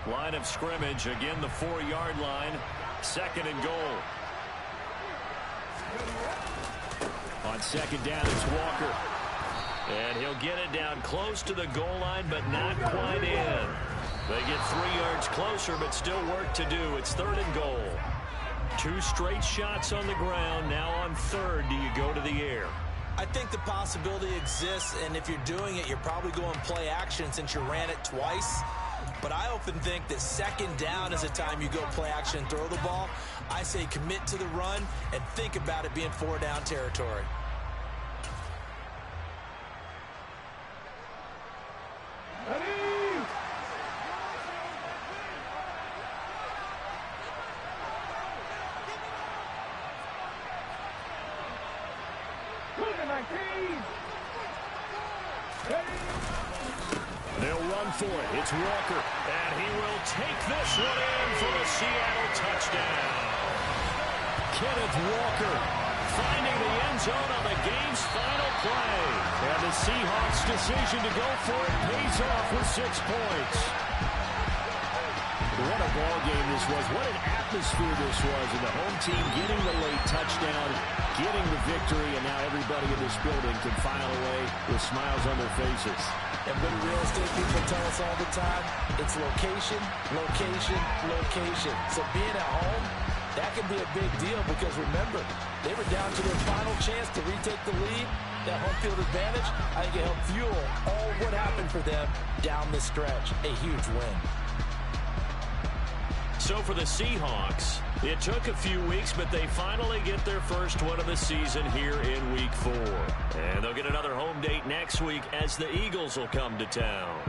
Line of scrimmage, again the 4-yard line. 2nd and goal. On 2nd down, it's Walker. And he'll get it down close to the goal line, but not quite in. They get 3 yards closer, but still work to do. It's 3rd and goal. 2 straight shots on the ground. Now on 3rd, do you go to the air? I think the possibility exists, and if you're doing it, you're probably going play action since you ran it twice. But I often think that 2nd down is the time you go play action and throw the ball. I say commit to the run and think about it being 4-down territory. They'll run for it. It's Walker. And he will take this one in for the Seattle touchdown. Kenneth Walker, finding the end zone on the game's final play. And the Seahawks' decision to go for it pays off with 6 points. What a ball game this was. What an atmosphere this was. And the home team getting the late touchdown, getting the victory, and now everybody in this building can file away with smiles on their faces. And good real estate people tell us all the time, it's location, location, location. So being at home, that can be a big deal because remember, they were down to their final chance to retake the lead. That home field advantage, I think it helped fuel all what happened for them down the stretch. A huge win. So for the Seahawks, it took a few weeks, but they finally get their first one of the season here in Week 4. And they'll get another home date next week as the Eagles will come to town.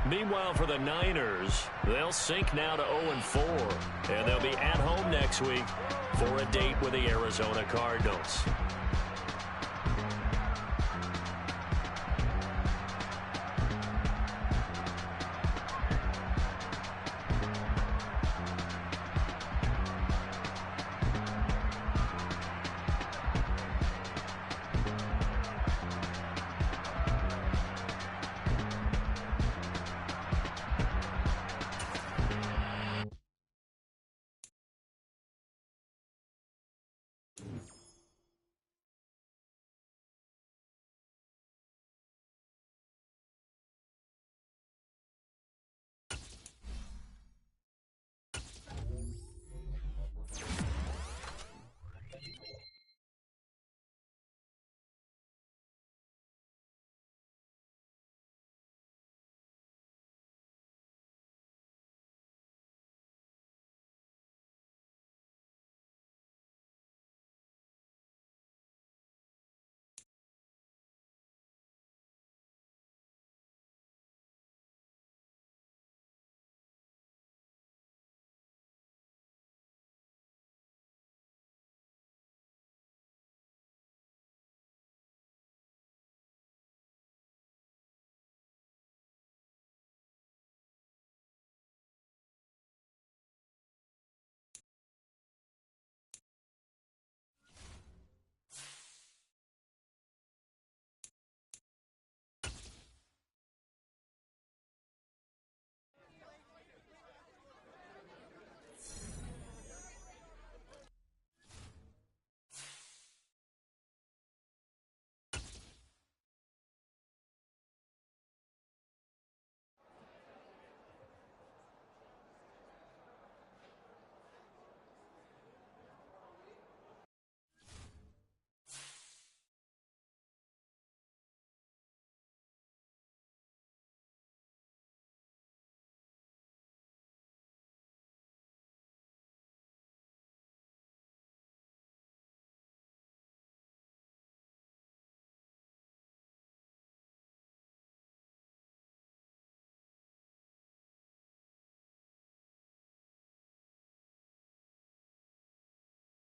Meanwhile, for the Niners, they'll sink now to 0-4. And they'll be at home next week for a date with the Arizona Cardinals.